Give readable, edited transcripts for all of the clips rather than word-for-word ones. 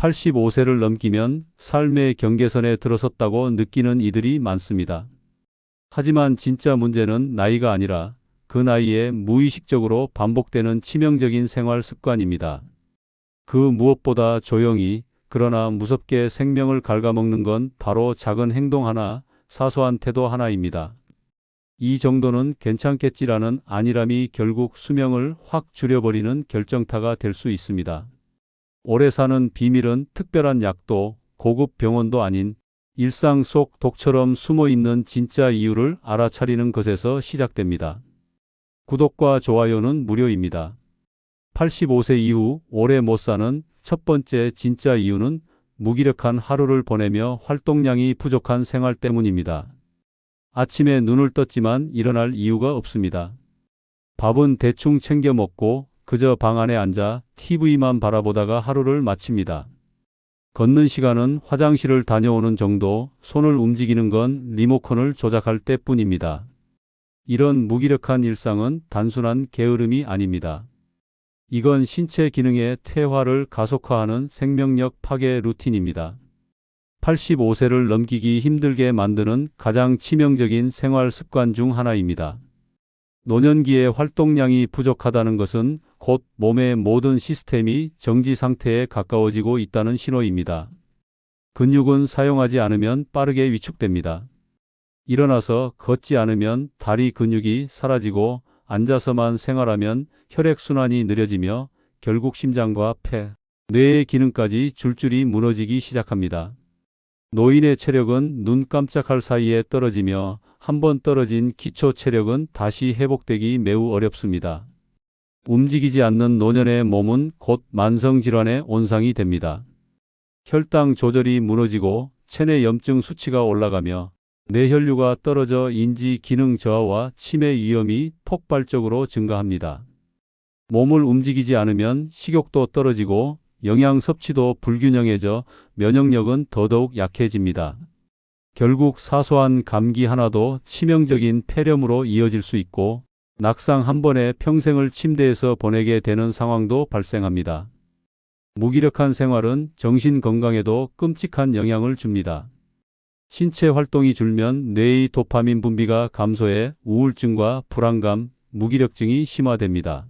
85세를 넘기면 삶의 경계선에 들어섰다고 느끼는 이들이 많습니다. 하지만 진짜 문제는 나이가 아니라 그 나이에 무의식적으로 반복되는 치명적인 생활 습관입니다. 그 무엇보다 조용히 그러나 무섭게 생명을 갉아먹는 건 바로 작은 행동 하나, 사소한 태도 하나입니다. 이 정도는 괜찮겠지라는 안일함이 결국 수명을 확 줄여버리는 결정타가 될 수 있습니다. 오래 사는 비밀은 특별한 약도 고급 병원도 아닌 일상 속 독처럼 숨어 있는 진짜 이유를 알아차리는 것에서 시작됩니다. 구독과 좋아요는 무료입니다. 85세 이후 오래 못 사는 첫 번째 진짜 이유는 무기력한 하루를 보내며 활동량이 부족한 생활 때문입니다. 아침에 눈을 떴지만 일어날 이유가 없습니다. 밥은 대충 챙겨 먹고 그저 방 안에 앉아 TV만 바라보다가 하루를 마칩니다. 걷는 시간은 화장실을 다녀오는 정도, 손을 움직이는 건 리모컨을 조작할 때뿐입니다. 이런 무기력한 일상은 단순한 게으름이 아닙니다. 이건 신체 기능의 퇴화를 가속화하는 생명력 파괴 루틴입니다. 85세를 넘기기 힘들게 만드는 가장 치명적인 생활 습관 중 하나입니다. 노년기에 활동량이 부족하다는 것은 곧 몸의 모든 시스템이 정지 상태에 가까워지고 있다는 신호입니다. 근육은 사용하지 않으면 빠르게 위축됩니다. 일어나서 걷지 않으면 다리 근육이 사라지고 앉아서만 생활하면 혈액순환이 느려지며 결국 심장과 폐, 뇌의 기능까지 줄줄이 무너지기 시작합니다. 노인의 체력은 눈 깜짝할 사이에 떨어지며 한번 떨어진 기초 체력은 다시 회복되기 매우 어렵습니다. 움직이지 않는 노년의 몸은 곧 만성질환의 온상이 됩니다. 혈당 조절이 무너지고 체내 염증 수치가 올라가며 뇌혈류가 떨어져 인지 기능 저하와 치매 위험이 폭발적으로 증가합니다. 몸을 움직이지 않으면 식욕도 떨어지고 영양 섭취도 불균형해져 면역력은 더더욱 약해집니다. 결국 사소한 감기 하나도 치명적인 폐렴으로 이어질 수 있고 낙상 한 번에 평생을 침대에서 보내게 되는 상황도 발생합니다. 무기력한 생활은 정신 건강에도 끔찍한 영향을 줍니다. 신체 활동이 줄면 뇌의 도파민 분비가 감소해 우울증과 불안감, 무기력증이 심화됩니다.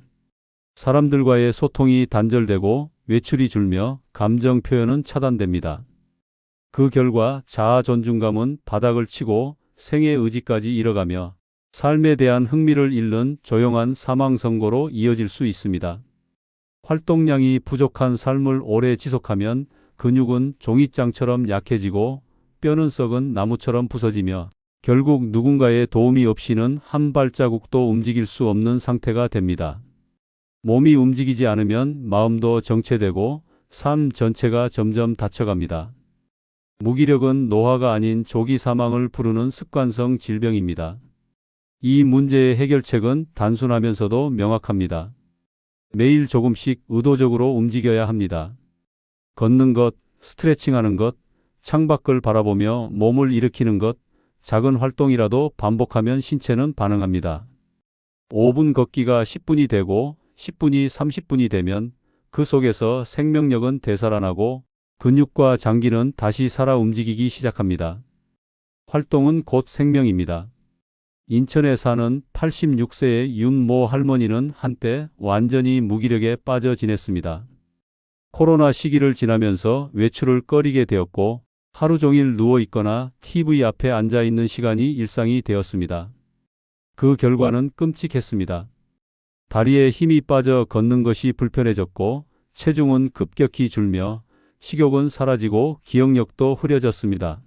사람들과의 소통이 단절되고 외출이 줄며 감정 표현은 차단됩니다. 그 결과 자아 존중감은 바닥을 치고 생애 의지까지 잃어가며 삶에 대한 흥미를 잃는 조용한 사망 선고로 이어질 수 있습니다. 활동량이 부족한 삶을 오래 지속하면 근육은 종이장처럼 약해지고 뼈는 썩은 나무처럼 부서지며 결국 누군가의 도움이 없이는 한 발자국도 움직일 수 없는 상태가 됩니다. 몸이 움직이지 않으면 마음도 정체되고 삶 전체가 점점 닫혀갑니다. 무기력은 노화가 아닌 조기 사망을 부르는 습관성 질병입니다. 이 문제의 해결책은 단순하면서도 명확합니다. 매일 조금씩 의도적으로 움직여야 합니다. 걷는 것, 스트레칭하는 것, 창밖을 바라보며 몸을 일으키는 것, 작은 활동이라도 반복하면 신체는 반응합니다. 5분 걷기가 10분이 되고 10분이 30분이 되면 그 속에서 생명력은 되살아나고 근육과 장기는 다시 살아 움직이기 시작합니다. 활동은 곧 생명입니다. 인천에 사는 86세의 윤모 할머니는 한때 완전히 무기력에 빠져 지냈습니다. 코로나 시기를 지나면서 외출을 꺼리게 되었고 하루 종일 누워 있거나 TV 앞에 앉아 있는 시간이 일상이 되었습니다. 그 결과는 끔찍했습니다. 다리에 힘이 빠져 걷는 것이 불편해졌고 체중은 급격히 줄며 식욕은 사라지고 기억력도 흐려졌습니다.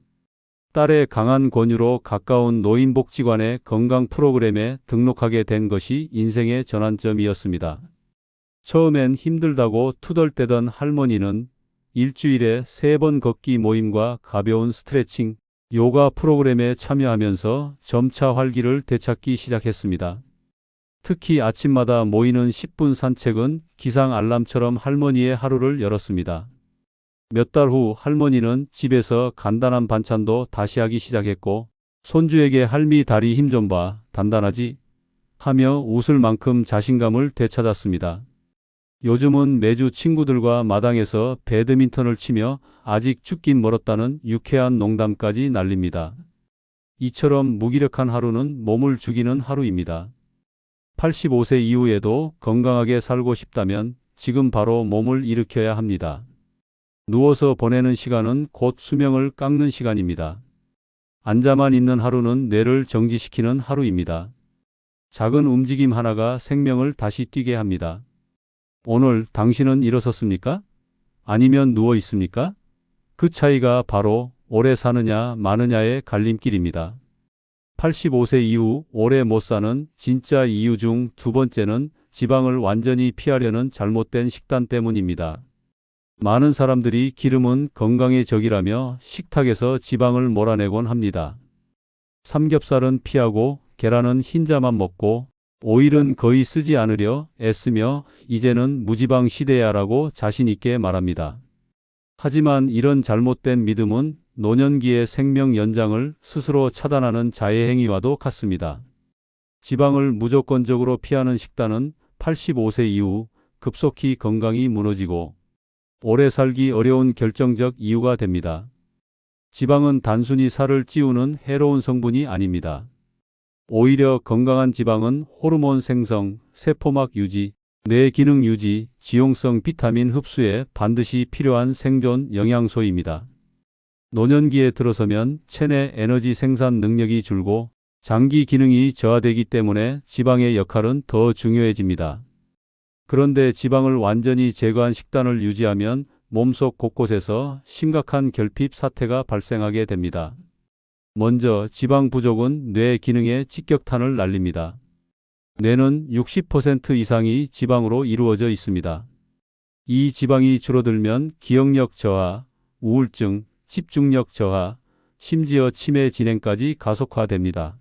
딸의 강한 권유로 가까운 노인복지관의 건강 프로그램에 등록하게 된 것이 인생의 전환점이었습니다. 처음엔 힘들다고 투덜대던 할머니는 일주일에 3번 걷기 모임과 가벼운 스트레칭, 요가 프로그램에 참여하면서 점차 활기를 되찾기 시작했습니다. 특히 아침마다 모이는 10분 산책은 기상 알람처럼 할머니의 하루를 열었습니다. 몇 달 후 할머니는 집에서 간단한 반찬도 다시 하기 시작했고 손주에게 할미 다리 힘 좀 봐, 단단하지? 하며 웃을 만큼 자신감을 되찾았습니다. 요즘은 매주 친구들과 마당에서 배드민턴을 치며 아직 죽긴 멀었다는 유쾌한 농담까지 날립니다. 이처럼 무기력한 하루는 몸을 죽이는 하루입니다. 85세 이후에도 건강하게 살고 싶다면 지금 바로 몸을 일으켜야 합니다. 누워서 보내는 시간은 곧 수명을 깎는 시간입니다. 앉아만 있는 하루는 뇌를 정지시키는 하루입니다. 작은 움직임 하나가 생명을 다시 뛰게 합니다. 오늘 당신은 일어섰습니까? 아니면 누워 있습니까? 그 차이가 바로 오래 사느냐 마느냐의 갈림길입니다. 85세 이후 오래 못 사는 진짜 이유 중 두 번째는 지방을 완전히 피하려는 잘못된 식단 때문입니다. 많은 사람들이 기름은 건강의 적이라며 식탁에서 지방을 몰아내곤 합니다. 삼겹살은 피하고 계란은 흰자만 먹고 오일은 거의 쓰지 않으려 애쓰며 이제는 무지방 시대야라고 자신 있게 말합니다. 하지만 이런 잘못된 믿음은 노년기의 생명 연장을 스스로 차단하는 자해 행위와도 같습니다. 지방을 무조건적으로 피하는 식단은 85세 이후 급속히 건강이 무너지고 오래 살기 어려운 결정적 이유가 됩니다. 지방은 단순히 살을 찌우는 해로운 성분이 아닙니다. 오히려 건강한 지방은 호르몬 생성, 세포막 유지, 뇌 기능 유지, 지용성 비타민 흡수에 반드시 필요한 생존 영양소입니다. 노년기에 들어서면 체내 에너지 생산 능력이 줄고 장기 기능이 저하되기 때문에 지방의 역할은 더 중요해집니다. 그런데 지방을 완전히 제거한 식단을 유지하면 몸속 곳곳에서 심각한 결핍 사태가 발생하게 됩니다. 먼저 지방 부족은 뇌 기능에 직격탄을 날립니다. 뇌는 60% 이상이 지방으로 이루어져 있습니다. 이 지방이 줄어들면 기억력 저하, 우울증, 집중력 저하, 심지어 치매 진행까지 가속화됩니다.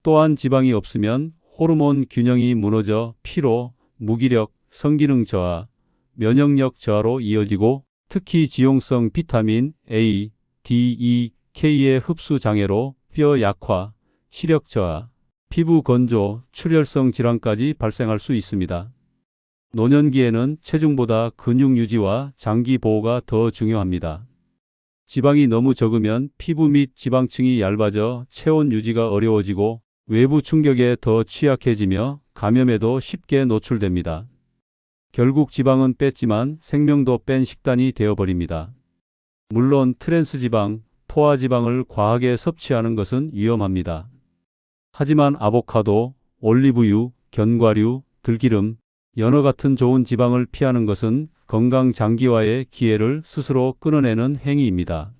또한 지방이 없으면 호르몬 균형이 무너져 피로, 무기력, 성기능 저하, 면역력 저하로 이어지고 특히 지용성 비타민 A, D, E, K의 흡수 장애로 뼈 약화, 시력 저하, 피부 건조, 출혈성 질환까지 발생할 수 있습니다. 노년기에는 체중보다 근육 유지와 장기 보호가 더 중요합니다. 지방이 너무 적으면 피부 및 지방층이 얇아져 체온 유지가 어려워지고 외부 충격에 더 취약해지며 감염에도 쉽게 노출됩니다. 결국 지방은 뺐지만 생명도 뺀 식단이 되어버립니다. 물론 트랜스지방, 포화지방을 과하게 섭취하는 것은 위험합니다. 하지만 아보카도, 올리브유, 견과류, 들기름, 연어 같은 좋은 지방을 피하는 것은 건강 장기화의 기회를 스스로 끊어내는 행위입니다.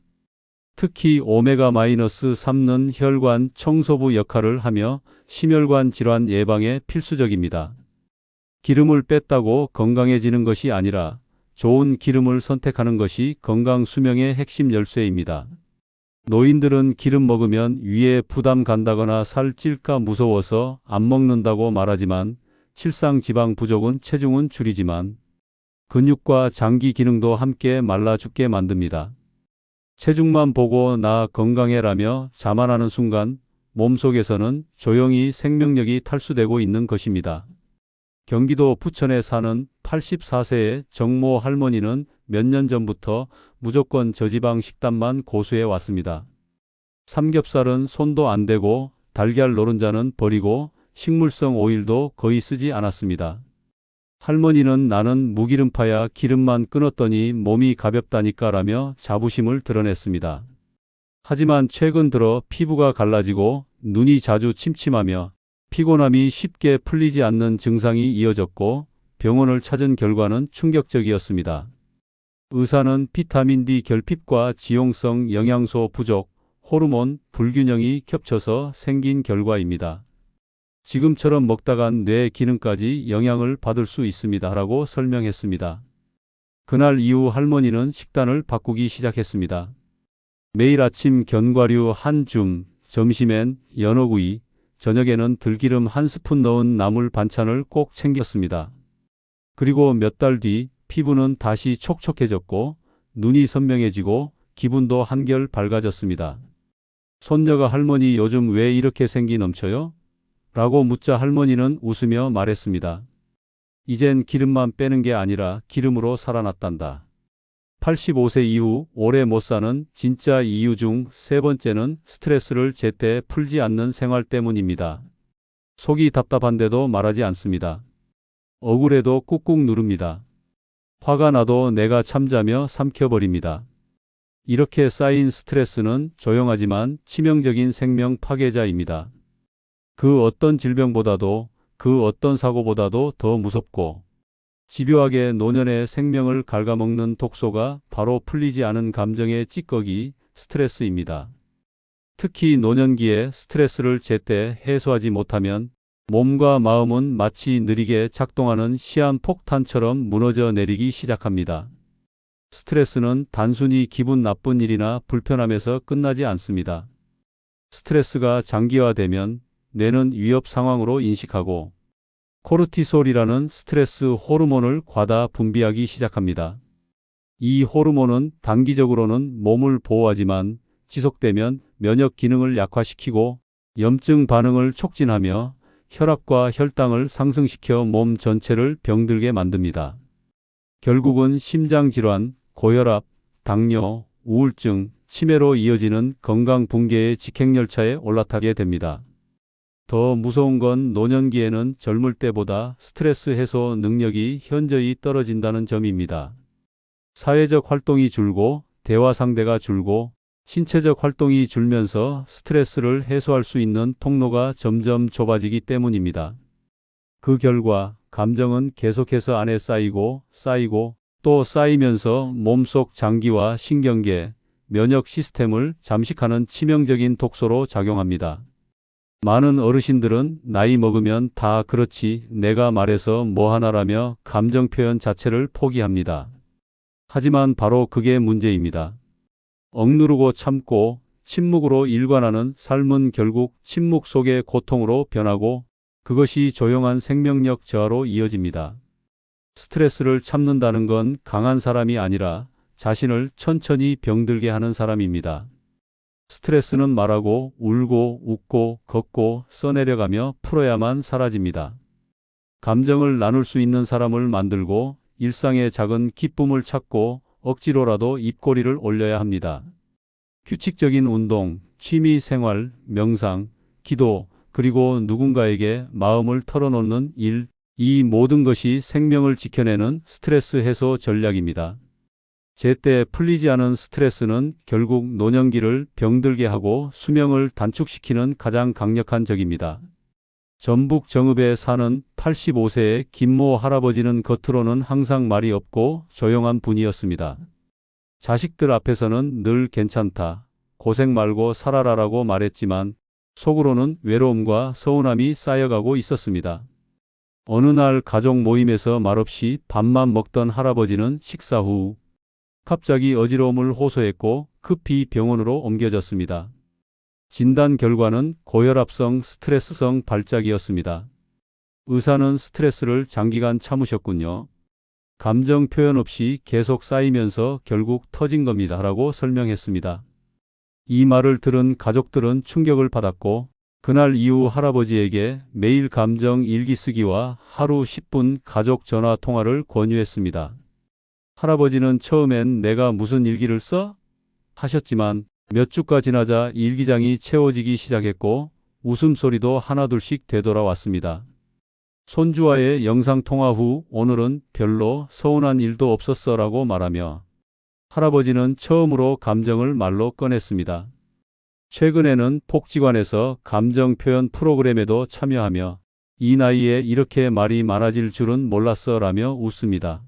특히 오메가-3는 혈관 청소부 역할을 하며 심혈관 질환 예방에 필수적입니다. 기름을 뺐다고 건강해지는 것이 아니라 좋은 기름을 선택하는 것이 건강 수명의 핵심 열쇠입니다. 노인들은 기름 먹으면 위에 부담 간다거나 살 찔까 무서워서 안 먹는다고 말하지만 실상 지방 부족은 체중은 줄이지만 근육과 장기 기능도 함께 말라 죽게 만듭니다. 체중만 보고 나 건강해라며 자만하는 순간 몸속에서는 조용히 생명력이 탈수되고 있는 것입니다. 경기도 부천에 사는 84세의 정모 할머니는 몇 년 전부터 무조건 저지방 식단만 고수해 왔습니다. 삼겹살은 손도 안 대고 달걀 노른자는 버리고 식물성 오일도 거의 쓰지 않았습니다. 할머니는 나는 무기름파야 기름만 끊었더니 몸이 가볍다니까라며 자부심을 드러냈습니다. 하지만 최근 들어 피부가 갈라지고 눈이 자주 침침하며 피곤함이 쉽게 풀리지 않는 증상이 이어졌고 병원을 찾은 결과는 충격적이었습니다. 의사는 비타민 D 결핍과 지용성 영양소 부족, 호르몬 불균형이 겹쳐서 생긴 결과입니다. 지금처럼 먹다간 뇌 기능까지 영향을 받을 수 있습니다. 라고 설명했습니다. 그날 이후 할머니는 식단을 바꾸기 시작했습니다. 매일 아침 견과류 한 줌, 점심엔 연어구이, 저녁에는 들기름 한 스푼 넣은 나물 반찬을 꼭 챙겼습니다. 그리고 몇 달 뒤 피부는 다시 촉촉해졌고 눈이 선명해지고 기분도 한결 밝아졌습니다. 손녀가 할머니 요즘 왜 이렇게 생기 넘쳐요? 라고 묻자 할머니는 웃으며 말했습니다. 이젠 기름만 빼는 게 아니라 기름으로 살아났단다. 85세 이후 오래 못 사는 진짜 이유 중 세 번째는 스트레스를 제때 풀지 않는 생활 때문입니다. 속이 답답한데도 말하지 않습니다. 억울해도 꾹꾹 누릅니다. 화가 나도 내가 참자며 삼켜버립니다. 이렇게 쌓인 스트레스는 조용하지만 치명적인 생명 파괴자입니다. 그 어떤 질병보다도 그 어떤 사고보다도 더 무섭고 집요하게 노년의 생명을 갉아먹는 독소가 바로 풀리지 않은 감정의 찌꺼기 스트레스입니다. 특히 노년기에 스트레스를 제때 해소하지 못하면 몸과 마음은 마치 느리게 작동하는 시한폭탄처럼 무너져 내리기 시작합니다. 스트레스는 단순히 기분 나쁜 일이나 불편함에서 끝나지 않습니다. 스트레스가 장기화되면 뇌는 위협 상황으로 인식하고 코르티솔이라는 스트레스 호르몬을 과다 분비하기 시작합니다. 이 호르몬은 단기적으로는 몸을 보호하지만 지속되면 면역 기능을 약화시키고 염증 반응을 촉진하며 혈압과 혈당을 상승시켜 몸 전체를 병들게 만듭니다. 결국은 심장질환, 고혈압, 당뇨, 우울증, 치매로 이어지는 건강 붕괴의 직행열차에 올라타게 됩니다. 더 무서운 건 노년기에는 젊을 때보다 스트레스 해소 능력이 현저히 떨어진다는 점입니다. 사회적 활동이 줄고 대화 상대가 줄고 신체적 활동이 줄면서 스트레스를 해소할 수 있는 통로가 점점 좁아지기 때문입니다. 그 결과 감정은 계속해서 안에 쌓이고 또 쌓이면서 몸속 장기와 신경계, 면역 시스템을 잠식하는 치명적인 독소로 작용합니다. 많은 어르신들은 나이 먹으면 다 그렇지 내가 말해서 뭐하나라며 감정 표현 자체를 포기합니다. 하지만 바로 그게 문제입니다. 억누르고 참고 침묵으로 일관하는 삶은 결국 침묵 속의 고통으로 변하고 그것이 조용한 생명력 저하로 이어집니다. 스트레스를 참는다는 건 강한 사람이 아니라 자신을 천천히 병들게 하는 사람입니다. 스트레스는 말하고 울고 웃고 걷고 써내려가며 풀어야만 사라집니다. 감정을 나눌 수 있는 사람을 만들고 일상의 작은 기쁨을 찾고 억지로라도 입꼬리를 올려야 합니다. 규칙적인 운동, 취미 생활, 명상, 기도, 그리고 누군가에게 마음을 털어놓는 일, 이 모든 것이 생명을 지켜내는 스트레스 해소 전략입니다. 제때 풀리지 않은 스트레스는 결국 노년기를 병들게 하고 수명을 단축시키는 가장 강력한 적입니다. 전북 정읍에 사는 85세의 김모 할아버지는 겉으로는 항상 말이 없고 조용한 분이었습니다. 자식들 앞에서는 늘 괜찮다, 고생 말고 살아라라고 말했지만 속으로는 외로움과 서운함이 쌓여가고 있었습니다. 어느 날 가족 모임에서 말없이 밥만 먹던 할아버지는 식사 후 갑자기 어지러움을 호소했고 급히 병원으로 옮겨졌습니다. 진단 결과는 고혈압성 스트레스성 발작이었습니다. 의사는 스트레스를 장기간 참으셨군요. 감정 표현 없이 계속 쌓이면서 결국 터진 겁니다. 라고 설명했습니다. 이 말을 들은 가족들은 충격을 받았고 그날 이후 할아버지에게 매일 감정 일기 쓰기와 하루 10분 가족 전화 통화를 권유했습니다. 할아버지는 처음엔 내가 무슨 일기를 써? 하셨지만 몇 주가 지나자 일기장이 채워지기 시작했고 웃음소리도 하나둘씩 되돌아왔습니다. 손주와의 영상통화 후 오늘은 별로 서운한 일도 없었어라고 말하며 할아버지는 처음으로 감정을 말로 꺼냈습니다. 최근에는 복지관에서 감정 표현 프로그램에도 참여하며 이 나이에 이렇게 말이 많아질 줄은 몰랐어라며 웃습니다.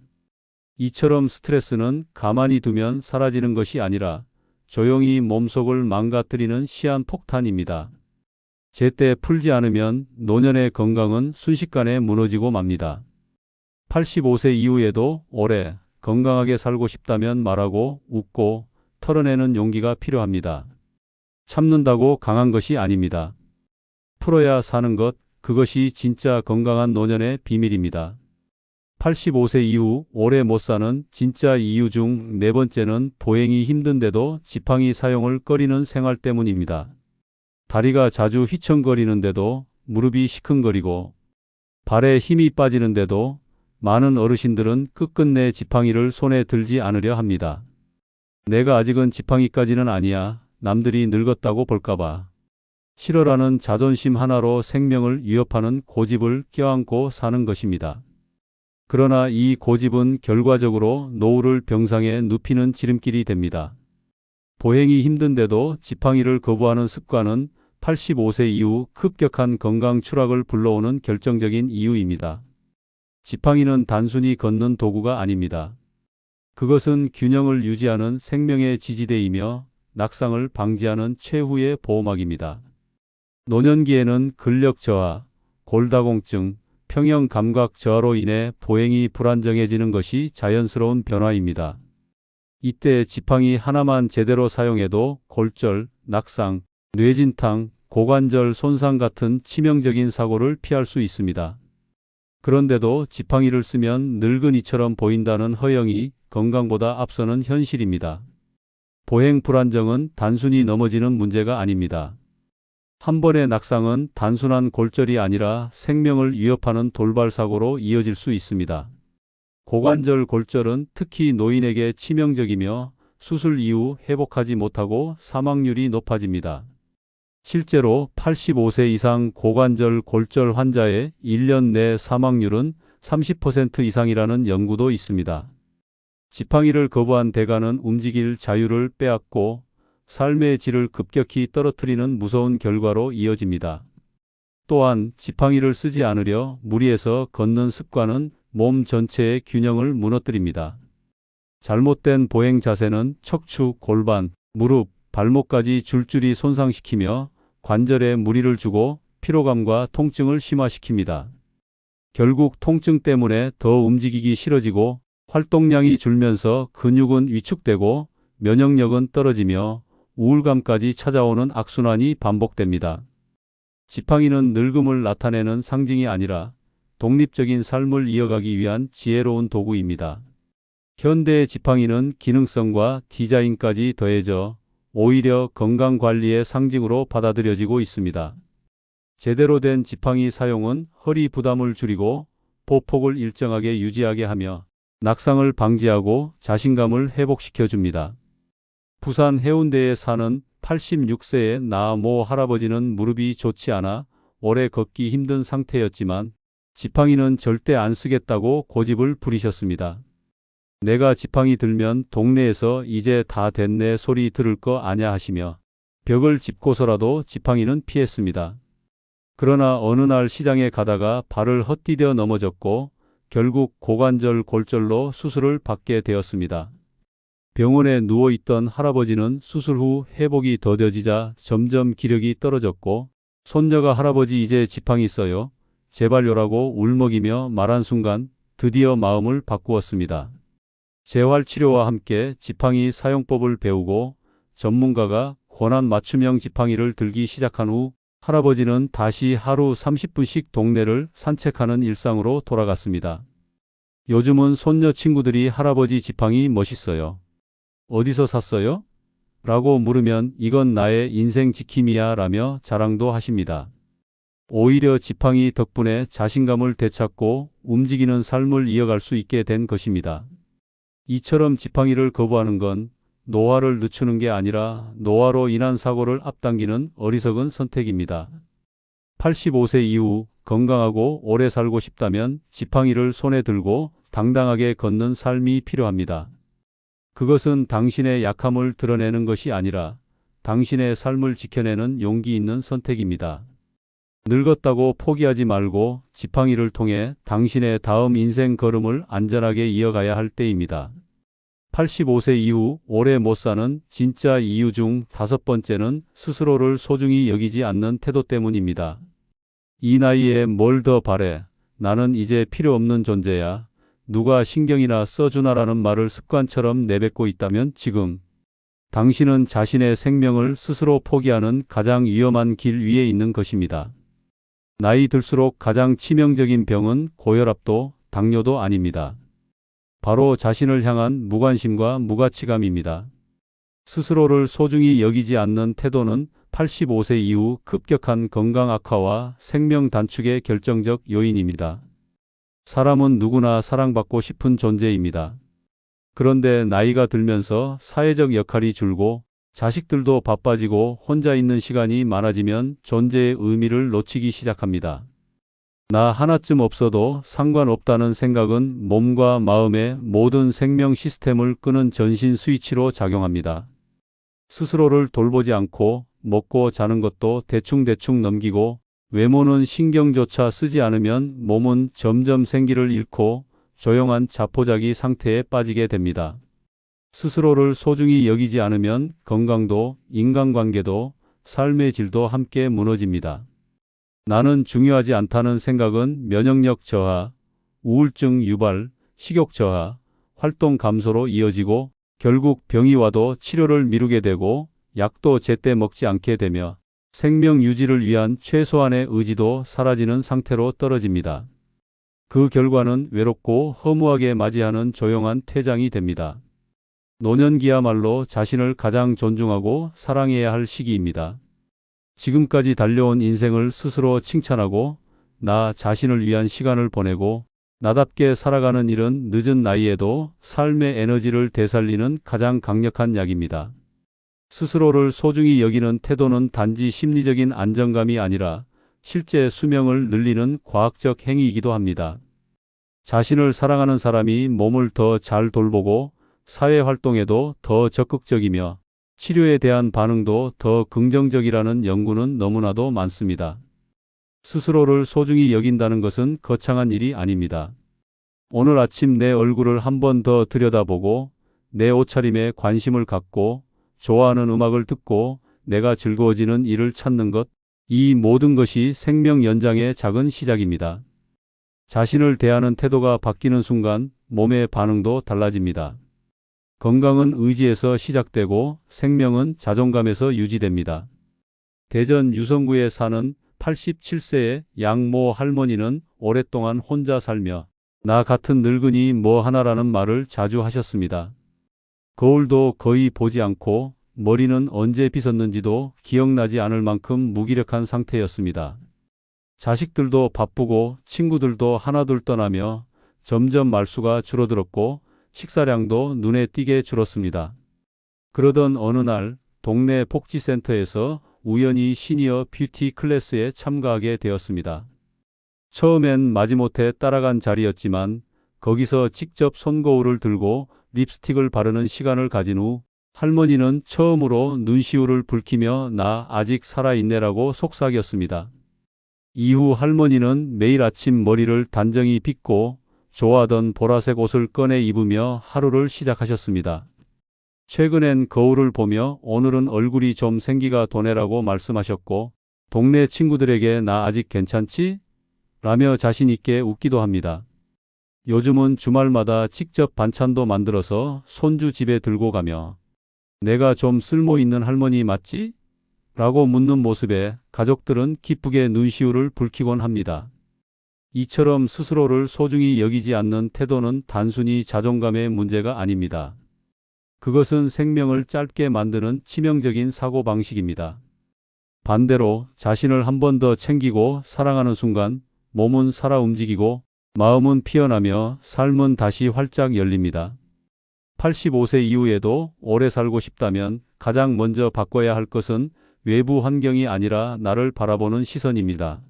이처럼 스트레스는 가만히 두면 사라지는 것이 아니라 조용히 몸속을 망가뜨리는 시한폭탄입니다. 제때 풀지 않으면 노년의 건강은 순식간에 무너지고 맙니다. 85세 이후에도 오래 건강하게 살고 싶다면 말하고 웃고 털어내는 용기가 필요합니다. 참는다고 강한 것이 아닙니다. 풀어야 사는 것, 그것이 진짜 건강한 노년의 비밀입니다. 85세 이후 오래 못 사는 진짜 이유 중 네 번째는 보행이 힘든데도 지팡이 사용을 꺼리는 생활 때문입니다. 다리가 자주 휘청거리는데도 무릎이 시큰거리고 발에 힘이 빠지는데도 많은 어르신들은 끝끝내 지팡이를 손에 들지 않으려 합니다. 내가 아직은 지팡이까지는 아니야. 남들이 늙었다고 볼까봐. 싫어라는 자존심 하나로 생명을 위협하는 고집을 껴안고 사는 것입니다. 그러나 이 고집은 결과적으로 노후를 병상에 눕히는 지름길이 됩니다. 보행이 힘든데도 지팡이를 거부하는 습관은 85세 이후 급격한 건강 추락을 불러오는 결정적인 이유입니다. 지팡이는 단순히 걷는 도구가 아닙니다. 그것은 균형을 유지하는 생명의 지지대이며 낙상을 방지하는 최후의 보호막입니다. 노년기에는 근력 저하, 골다공증, 평형 감각 저하로 인해 보행이 불안정해지는 것이 자연스러운 변화입니다. 이때 지팡이 하나만 제대로 사용해도 골절, 낙상, 뇌진탕, 고관절 손상 같은 치명적인 사고를 피할 수 있습니다. 그런데도 지팡이를 쓰면 늙은이처럼 보인다는 허영이 건강보다 앞서는 현실입니다. 보행 불안정은 단순히 넘어지는 문제가 아닙니다. 한 번의 낙상은 단순한 골절이 아니라 생명을 위협하는 돌발 사고로 이어질 수 있습니다. 고관절 골절은 특히 노인에게 치명적이며 수술 이후 회복하지 못하고 사망률이 높아집니다. 실제로 85세 이상 고관절 골절 환자의 1년 내 사망률은 30% 이상이라는 연구도 있습니다. 지팡이를 거부한 대가는 움직일 자유를 빼앗고 삶의 질을 급격히 떨어뜨리는 무서운 결과로 이어집니다. 또한 지팡이를 쓰지 않으려 무리해서 걷는 습관은 몸 전체의 균형을 무너뜨립니다. 잘못된 보행 자세는 척추, 골반, 무릎, 발목까지 줄줄이 손상시키며 관절에 무리를 주고 피로감과 통증을 심화시킵니다. 결국 통증 때문에 더 움직이기 싫어지고 활동량이 줄면서 근육은 위축되고 면역력은 떨어지며 우울감까지 찾아오는 악순환이 반복됩니다. 지팡이는 늙음을 나타내는 상징이 아니라 독립적인 삶을 이어가기 위한 지혜로운 도구입니다. 현대의 지팡이는 기능성과 디자인까지 더해져 오히려 건강관리의 상징으로 받아들여지고 있습니다. 제대로 된 지팡이 사용은 허리 부담을 줄이고 보폭을 일정하게 유지하게 하며 낙상을 방지하고 자신감을 회복시켜 줍니다. 부산 해운대에 사는 86세의 나 모 할아버지는 무릎이 좋지 않아 오래 걷기 힘든 상태였지만 지팡이는 절대 안 쓰겠다고 고집을 부리셨습니다. 내가 지팡이 들면 동네에서 이제 다 됐네 소리 들을 거 아냐 하시며 벽을 짚고서라도 지팡이는 피했습니다. 그러나 어느 날 시장에 가다가 발을 헛디뎌 넘어졌고 결국 고관절 골절로 수술을 받게 되었습니다. 병원에 누워있던 할아버지는 수술 후 회복이 더뎌지자 점점 기력이 떨어졌고 손녀가 할아버지 이제 지팡이 써요. 제발요라고 울먹이며 말한 순간 드디어 마음을 바꾸었습니다. 재활치료와 함께 지팡이 사용법을 배우고 전문가가 권한 맞춤형 지팡이를 들기 시작한 후 할아버지는 다시 하루 30분씩 동네를 산책하는 일상으로 돌아갔습니다. 요즘은 손녀 친구들이 할아버지 지팡이 멋있어요. 어디서 샀어요? 라고 물으면 이건 나의 인생 지킴이야 라며 자랑도 하십니다. 오히려 지팡이 덕분에 자신감을 되찾고 움직이는 삶을 이어갈 수 있게 된 것입니다. 이처럼 지팡이를 거부하는 건 노화를 늦추는 게 아니라 노화로 인한 사고를 앞당기는 어리석은 선택입니다. 85세 이후 건강하고 오래 살고 싶다면 지팡이를 손에 들고 당당하게 걷는 삶이 필요합니다. 그것은 당신의 약함을 드러내는 것이 아니라 당신의 삶을 지켜내는 용기 있는 선택입니다. 늙었다고 포기하지 말고 지팡이를 통해 당신의 다음 인생 걸음을 안전하게 이어가야 할 때입니다. 85세 이후 오래 못 사는 진짜 이유 중 5번째는 스스로를 소중히 여기지 않는 태도 때문입니다. 이 나이에 뭘 더 바래? 나는 이제 필요 없는 존재야. 누가 신경이나 써주나라는 말을 습관처럼 내뱉고 있다면 지금 당신은 자신의 생명을 스스로 포기하는 가장 위험한 길 위에 있는 것입니다. 나이 들수록 가장 치명적인 병은 고혈압도 당뇨도 아닙니다. 바로 자신을 향한 무관심과 무가치감입니다. 스스로를 소중히 여기지 않는 태도는 85세 이후 급격한 건강 악화와 생명 단축의 결정적 요인입니다. 사람은 누구나 사랑받고 싶은 존재입니다. 그런데 나이가 들면서 사회적 역할이 줄고 자식들도 바빠지고 혼자 있는 시간이 많아지면 존재의 의미를 놓치기 시작합니다. 나 하나쯤 없어도 상관없다는 생각은 몸과 마음의 모든 생명 시스템을 끄는 전신 스위치로 작용합니다. 스스로를 돌보지 않고 먹고 자는 것도 대충대충 넘기고 외모는 신경조차 쓰지 않으면 몸은 점점 생기를 잃고 조용한 자포자기 상태에 빠지게 됩니다. 스스로를 소중히 여기지 않으면 건강도, 인간관계도, 삶의 질도 함께 무너집니다. 나는 중요하지 않다는 생각은 면역력 저하, 우울증 유발, 식욕 저하, 활동 감소로 이어지고 결국 병이 와도 치료를 미루게 되고 약도 제때 먹지 않게 되며 생명 유지를 위한 최소한의 의지도 사라지는 상태로 떨어집니다. 그 결과는 외롭고 허무하게 맞이하는 조용한 퇴장이 됩니다. 노년기야말로 자신을 가장 존중하고 사랑해야 할 시기입니다. 지금까지 달려온 인생을 스스로 칭찬하고 나 자신을 위한 시간을 보내고 나답게 살아가는 일은 늦은 나이에도 삶의 에너지를 되살리는 가장 강력한 약입니다. 스스로를 소중히 여기는 태도는 단지 심리적인 안정감이 아니라 실제 수명을 늘리는 과학적 행위이기도 합니다. 자신을 사랑하는 사람이 몸을 더 잘 돌보고 사회활동에도 더 적극적이며 치료에 대한 반응도 더 긍정적이라는 연구는 너무나도 많습니다. 스스로를 소중히 여긴다는 것은 거창한 일이 아닙니다. 오늘 아침 내 얼굴을 한 번 더 들여다보고 내 옷차림에 관심을 갖고 좋아하는 음악을 듣고 내가 즐거워지는 일을 찾는 것, 이 모든 것이 생명 연장의 작은 시작입니다. 자신을 대하는 태도가 바뀌는 순간 몸의 반응도 달라집니다. 건강은 의지에서 시작되고 생명은 자존감에서 유지됩니다. 대전 유성구에 사는 87세의 양모 할머니는 오랫동안 혼자 살며 나 같은 늙은이 뭐 하나라는 말을 자주 하셨습니다. 거울도 거의 보지 않고 머리는 언제 빗었는지도 기억나지 않을 만큼 무기력한 상태였습니다. 자식들도 바쁘고 친구들도 하나둘 떠나며 점점 말수가 줄어들었고 식사량도 눈에 띄게 줄었습니다. 그러던 어느 날 동네 복지센터에서 우연히 시니어 뷰티 클래스에 참가하게 되었습니다. 처음엔 마지못해 따라간 자리였지만 거기서 직접 손거울을 들고 립스틱을 바르는 시간을 가진 후 할머니는 처음으로 눈시울을 붉히며 나 아직 살아있네라고 속삭였습니다. 이후 할머니는 매일 아침 머리를 단정히 빗고 좋아하던 보라색 옷을 꺼내 입으며 하루를 시작하셨습니다. 최근엔 거울을 보며 오늘은 얼굴이 좀 생기가 도네라고 말씀하셨고 동네 친구들에게 나 아직 괜찮지? 라며 자신 있게 웃기도 합니다. 요즘은 주말마다 직접 반찬도 만들어서 손주 집에 들고 가며 내가 좀 쓸모 있는 할머니 맞지? 라고 묻는 모습에 가족들은 기쁘게 눈시울을 붉히곤 합니다. 이처럼 스스로를 소중히 여기지 않는 태도는 단순히 자존감의 문제가 아닙니다. 그것은 생명을 짧게 만드는 치명적인 사고방식입니다. 반대로 자신을 한 번 더 챙기고 사랑하는 순간 몸은 살아 움직이고 마음은 피어나며 삶은 다시 활짝 열립니다. 85세 이후에도 오래 살고 싶다면 가장 먼저 바꿔야 할 것은 외부 환경이 아니라 나를 바라보는 시선입니다.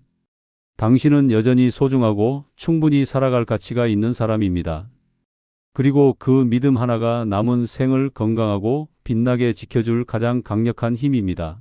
당신은 여전히 소중하고 충분히 살아갈 가치가 있는 사람입니다. 그리고 그 믿음 하나가 남은 생을 건강하고 빛나게 지켜줄 가장 강력한 힘입니다.